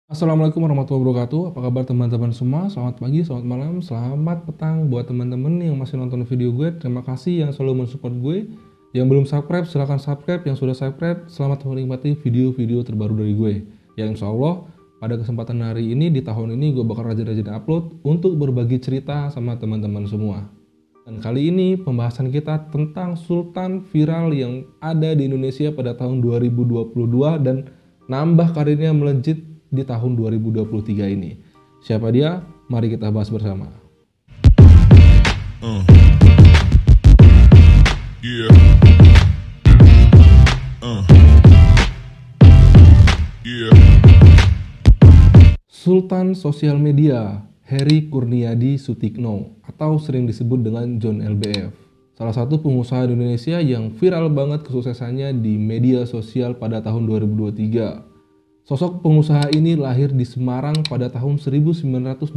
Assalamualaikum warahmatullahi wabarakatuh. Apa kabar teman-teman semua? Selamat pagi, selamat malam, selamat petang buat teman-teman yang masih nonton video gue. Terima kasih yang selalu mensupport gue. Yang belum subscribe, silahkan subscribe. Yang sudah subscribe, selamat menikmati video-video terbaru dari gue. Ya insya Allah, pada kesempatan hari ini, di tahun ini gue bakal rajin-rajin upload untuk berbagi cerita sama teman-teman semua. Dan kali ini pembahasan kita tentang sultan viral yang ada di Indonesia pada tahun 2022 dan nambah karirnya melejit di tahun 2023 ini. Siapa dia? Mari kita bahas bersama. Yeah. Yeah. Sultan sosial media Heri Kurniadi Sutikno atau sering disebut dengan John LBF. Salah satu pengusaha di Indonesia yang viral banget kesuksesannya di media sosial pada tahun 2023. Sosok pengusaha ini lahir di Semarang pada tahun 1985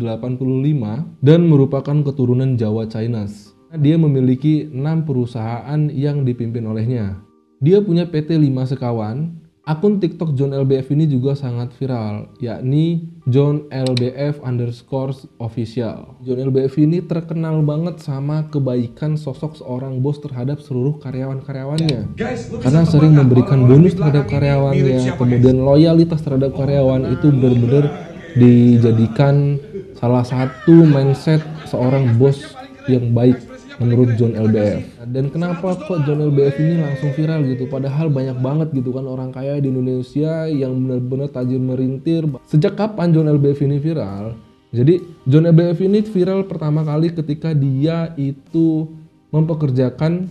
dan merupakan keturunan Jawa Chinese. Dia memiliki 6 perusahaan yang dipimpin olehnya. Dia punya PT 5 Sekawan. Akun TikTok John LBF ini juga sangat viral, yakni John LBF _official. John LBF ini terkenal banget sama kebaikan sosok seorang bos terhadap seluruh karyawan-karyawannya. Karena sering memberikan bonus terhadap karyawannya, kemudian loyalitas terhadap karyawan itu benar-benar dijadikan salah satu mindset seorang bos yang baik menurut John LBF. Dan kenapa kok John LBF ini langsung viral gitu, padahal banyak banget gitu kan orang kaya di Indonesia yang benar-benar tajir merintir. Sejak kapan John LBF ini viral? Jadi John LBF ini viral pertama kali ketika dia itu mempekerjakan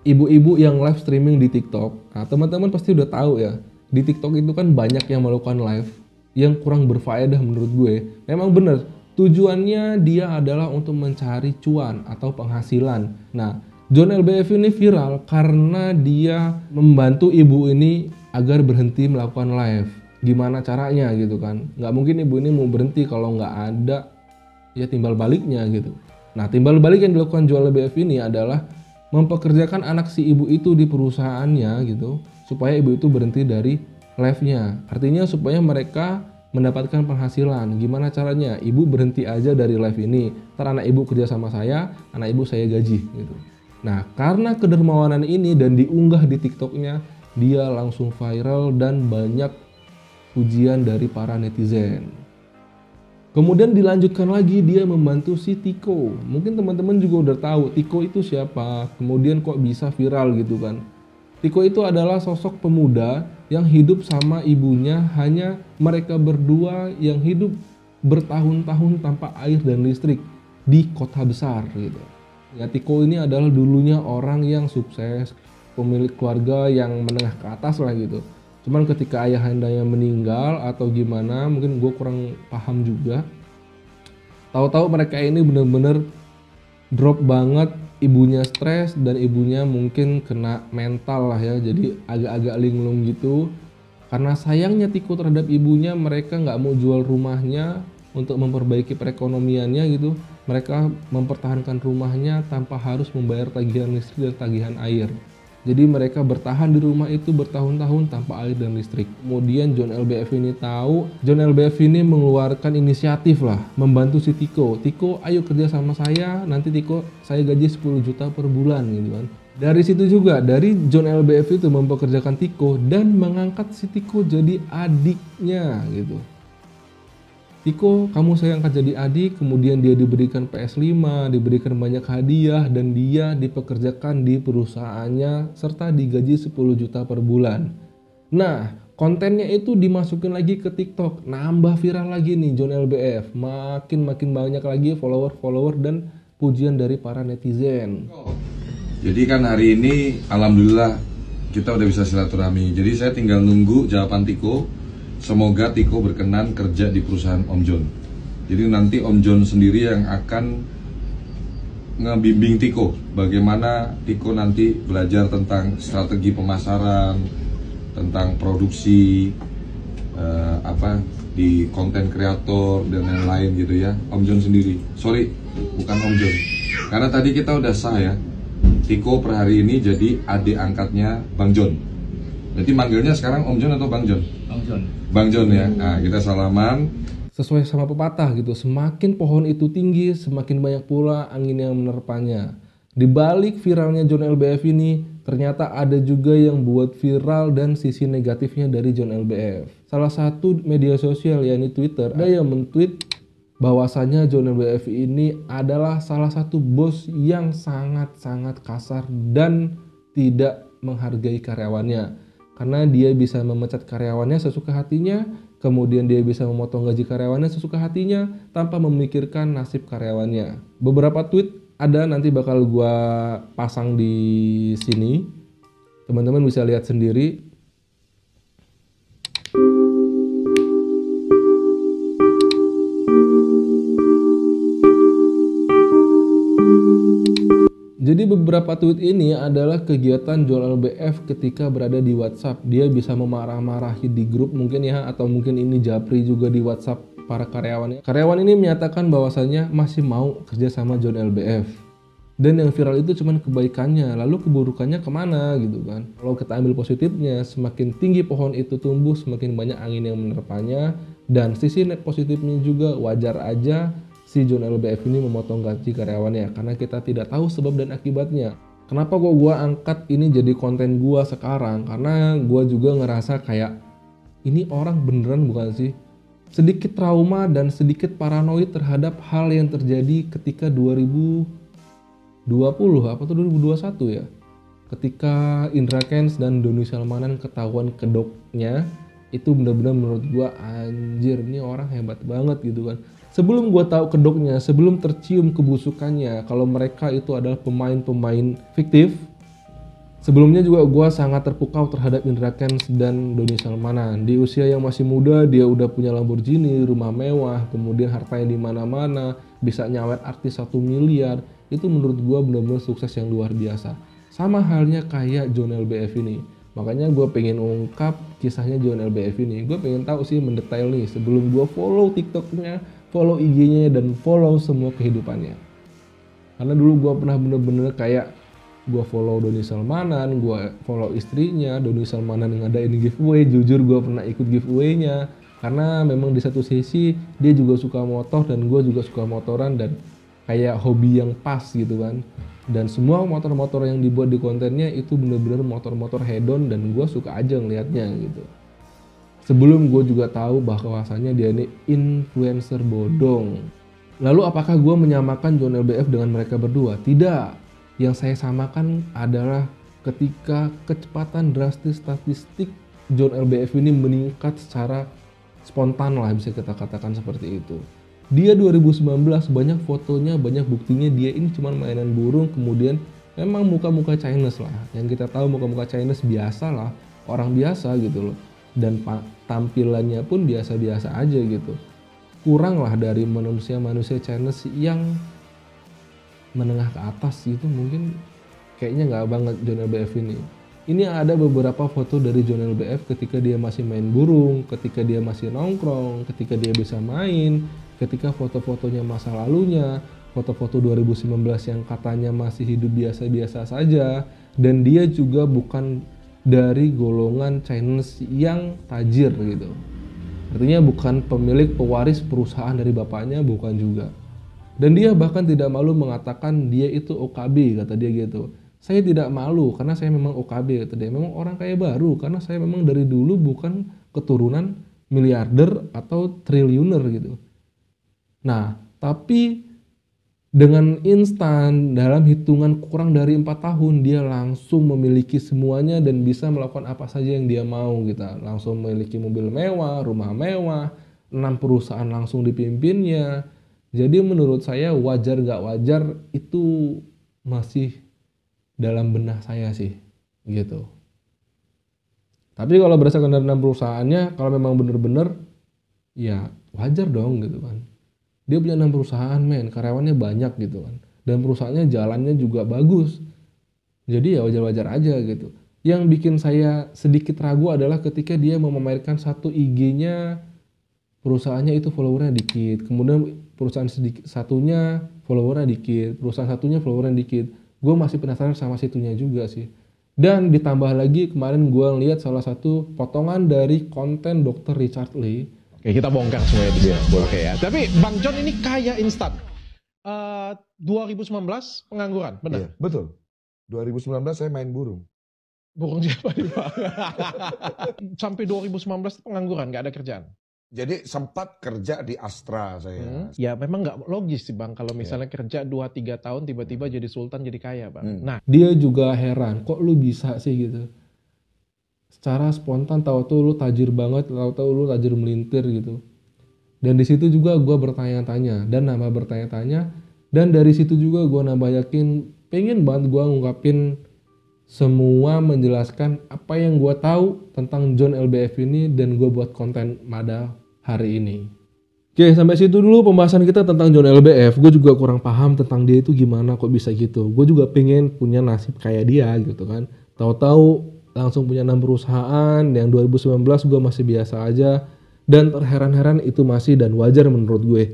ibu-ibu yang live streaming di TikTok. Nah, teman-teman pasti udah tahu ya, di TikTok itu kan banyak yang melakukan live yang kurang berfaedah menurut gue. Memang bener, tujuannya dia adalah untuk mencari cuan atau penghasilan. Nah, John LBF ini viral karena dia membantu ibu ini agar berhenti melakukan live. Gimana caranya gitu kan? Nggak mungkin ibu ini mau berhenti kalau nggak ada ya timbal baliknya gitu. Nah, timbal balik yang dilakukan John LBF ini adalah mempekerjakan anak si ibu itu di perusahaannya gitu, supaya ibu itu berhenti dari live-nya. Artinya supaya mereka mendapatkan penghasilan. Gimana caranya? Ibu berhenti aja dari live ini, ntar anak ibu kerja sama saya, anak ibu saya gaji gitu. Nah, karena kedermawanan ini dan diunggah di TikToknya, dia langsung viral dan banyak pujian dari para netizen. Kemudian dilanjutkan lagi, dia membantu si Tiko. Mungkin teman-teman juga udah tahu Tiko itu siapa, kemudian kok bisa viral gitu kan. Tiko itu adalah sosok pemuda yang hidup sama ibunya, hanya mereka berdua yang hidup bertahun-tahun tanpa air dan listrik di kota besar gitu. Ya, Tiko ini adalah dulunya orang yang sukses, pemilik keluarga yang menengah ke atas lah gitu. Cuman ketika ayahandanya meninggal atau gimana, mungkin gue kurang paham juga. Tahu-tahu mereka ini bener-bener drop banget. Ibunya stres dan ibunya mungkin kena mental lah ya, jadi agak-agak linglung gitu. Karena sayangnya Tiko terhadap ibunya, mereka nggak mau jual rumahnya untuk memperbaiki perekonomiannya gitu. Mereka mempertahankan rumahnya tanpa harus membayar tagihan listrik dan tagihan air. Jadi mereka bertahan di rumah itu bertahun-tahun tanpa air dan listrik. Kemudian John LBF ini tahu, John LBF ini mengeluarkan inisiatif lah, membantu si Tiko. Tiko, ayo kerja sama saya, nanti Tiko saya gaji 10 juta per bulan gitu kan. Dari situ juga, dari John LBF itu mempekerjakan Tiko dan mengangkat si Tiko jadi adiknya gitu. Tiko, kamu saya angkat jadi adik, kemudian dia diberikan PS5, diberikan banyak hadiah, dan dia dipekerjakan di perusahaannya serta digaji 10 juta per bulan. Nah, kontennya itu dimasukin lagi ke TikTok, nambah viral lagi nih John LBF, makin banyak lagi follower dan pujian dari para netizen. Jadi kan hari ini alhamdulillah kita udah bisa silaturahmi. Jadi saya tinggal nunggu jawaban Tiko. Semoga Tiko berkenan kerja di perusahaan Om John. Jadi nanti Om John sendiri yang akan ngebimbing Tiko, bagaimana Tiko nanti belajar tentang strategi pemasaran, tentang produksi, di konten kreator dan lain-lain gitu ya. Om John sendiri, sorry bukan Om John, karena tadi kita udah sah ya, Tiko per hari ini jadi adik angkatnya Bang John. Berarti manggilnya sekarang Om John atau Bang John? Bang John. Bang John ya. Nah, kita salaman. Sesuai sama pepatah gitu, semakin pohon itu tinggi, semakin banyak pula angin yang menerpanya. Di balik viralnya John LBF ini, ternyata ada juga yang buat viral dan sisi negatifnya dari John LBF. Salah satu media sosial yakni Twitter, ada yang men-tweet bahwasanya John LBF ini adalah salah satu bos yang sangat-sangat kasar dan tidak menghargai karyawannya. Karena dia bisa memecat karyawannya sesuka hatinya, kemudian dia bisa memotong gaji karyawannya sesuka hatinya tanpa memikirkan nasib karyawannya. Beberapa tweet ada nanti bakal gua pasang di sini. Teman-teman bisa lihat sendiri. Jadi beberapa tweet ini adalah kegiatan John LBF ketika berada di WhatsApp. Dia bisa memarah-marahi di grup mungkin ya, atau mungkin ini japri juga di WhatsApp para karyawannya. Karyawan ini menyatakan bahwasannya masih mau kerja sama John LBF. Dan yang viral itu cuma kebaikannya, lalu keburukannya kemana gitu kan. Kalau kita ambil positifnya, semakin tinggi pohon itu tumbuh, semakin banyak angin yang menerpanya. Dan sisi net positifnya juga wajar aja si John LBF ini memotong gaji karyawannya karena kita tidak tahu sebab dan akibatnya. Kenapa kok gua angkat ini jadi konten gua sekarang? Karena gua juga ngerasa kayak ini orang beneran bukan sih? Sedikit trauma dan sedikit paranoid terhadap hal yang terjadi ketika 2020 apa tuh 2021 ya. Ketika Indra Kents dan Doni Salmanan ketahuan kedoknya, itu benar-benar menurut gua anjir ini orang hebat banget gitu kan. Sebelum gue tahu kedoknya, sebelum tercium kebusukannya, kalau mereka itu adalah pemain-pemain fiktif, sebelumnya juga gue sangat terpukau terhadap Indra Kents dan Doni Salmanan. Di usia yang masih muda, dia udah punya Lamborghini, rumah mewah, kemudian hartanya di mana-mana, bisa nyawet artis 1 miliar. Itu menurut gue benar-benar sukses yang luar biasa. Sama halnya kayak John LBF ini. Makanya gue pengen ungkap kisahnya John LBF ini. Gue pengen tahu sih mendetail nih sebelum gue follow TikToknya, follow IG-nya, dan follow semua kehidupannya. Karena dulu gue pernah bener-bener kayak gue follow Doni Salmanan, gue follow istrinya. Doni Salmanan ngadain giveaway, jujur gue pernah ikut giveaway-nya. Karena memang di satu sisi dia juga suka motor dan gue juga suka motoran dan kayak hobi yang pas gitu kan. Dan semua motor-motor yang dibuat di kontennya itu bener-bener motor-motor hedon dan gue suka aja ngeliatnya gitu. Sebelum gue juga tahu bahwasannya dia ini influencer bodong. Lalu apakah gue menyamakan John LBF dengan mereka berdua? Tidak. Yang saya samakan adalah ketika kecepatan drastis statistik John LBF ini meningkat secara spontan lah bisa kita katakan seperti itu. Dia 2019 banyak fotonya, banyak buktinya dia ini cuma mainan burung, kemudian memang muka-muka Chinese lah. Yang kita tahu muka-muka Chinese biasa lah, orang biasa gitu loh. Dan tampilannya pun biasa-biasa aja gitu. Kurang lah dari manusia-manusia Chinese yang menengah ke atas gitu, mungkin kayaknya nggak banget John LBF ini. Ini ada beberapa foto dari John LBF ketika dia masih main burung, ketika dia masih nongkrong, ketika dia bisa main, ketika foto-fotonya masa lalunya, foto-foto 2019 yang katanya masih hidup biasa-biasa saja, dan dia juga bukan dari golongan Chinese yang tajir gitu. Artinya bukan pemilik pewaris perusahaan dari bapaknya, bukan juga. Dan dia bahkan tidak malu mengatakan dia itu OKB, kata dia gitu. Saya tidak malu karena saya memang OKB, kata dia. Memang orang kaya baru karena saya memang dari dulu bukan keturunan miliarder atau triliuner gitu. Nah, tapi dengan instan dalam hitungan kurang dari 4 tahun dia langsung memiliki semuanya dan bisa melakukan apa saja yang dia mau gitu. Langsung memiliki mobil mewah, rumah mewah, 6 perusahaan langsung dipimpinnya. Jadi menurut saya wajar gak wajar itu masih dalam benak saya sih gitu. Tapi kalau berdasarkan dari 6 perusahaannya, kalau memang bener-bener ya wajar dong gitu kan. Dia punya 6 perusahaan men, karyawannya banyak gitu kan. Dan perusahaannya jalannya juga bagus. Jadi ya wajar-wajar aja gitu. Yang bikin saya sedikit ragu adalah ketika dia memamerkan satu IG-nya, perusahaannya itu followernya dikit. Kemudian perusahaan satunya followernya dikit. Perusahaan satunya followernya dikit. Gue masih penasaran sama situnya juga sih. Dan ditambah lagi kemarin gue lihat salah satu potongan dari konten Dr. Richard Lee. Oke, kita bongkar semuanya di sini. Oke ya. Tapi Bang John ini kaya instan. 2019 pengangguran, benar? Iya, betul. 2019 saya main burung. Burung siapa nih Pak? Sampai 2019 pengangguran, nggak ada kerjaan. Jadi sempat kerja di Astra saya. Ya memang nggak logis sih Bang, kalau misalnya kerja 2-3 tahun tiba-tiba jadi sultan jadi kaya Bang. Nah, Dia juga heran, kok lu bisa sih gitu. Secara spontan tahu-tahu lu tajir banget, tahu-tahu lu tajir melintir gitu. Dan di situ juga gue bertanya-tanya dan nambah bertanya-tanya, dan dari situ juga gue nambah yakin pengen banget gue ngungkapin semua, menjelaskan apa yang gue tahu tentang John LBF ini dan gue buat konten pada hari ini. Oke, sampai situ dulu pembahasan kita tentang John LBF. Gue juga kurang paham tentang dia itu gimana kok bisa gitu. Gue juga pengen punya nasib kayak dia gitu kan. Tahu-tahu langsung punya 6 perusahaan, yang 2019 gue masih biasa aja. Dan terheran-heran itu masih dan wajar menurut gue.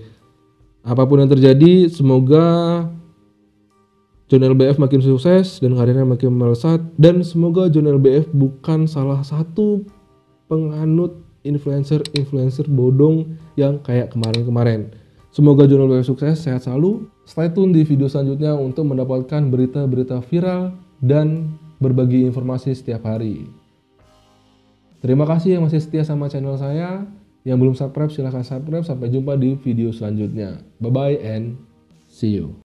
Apapun yang terjadi, semoga John LBF makin sukses dan karirnya makin melesat. Dan semoga John LBF bukan salah satu penganut influencer bodong yang kayak kemarin-kemarin. Semoga John LBF sukses, sehat selalu. Stay tune di video selanjutnya untuk mendapatkan berita-berita viral dan berbagi informasi setiap hari. Terima kasih yang masih setia sama channel saya. Yang belum subscribe silahkan subscribe. Sampai jumpa di video selanjutnya. Bye bye and see you.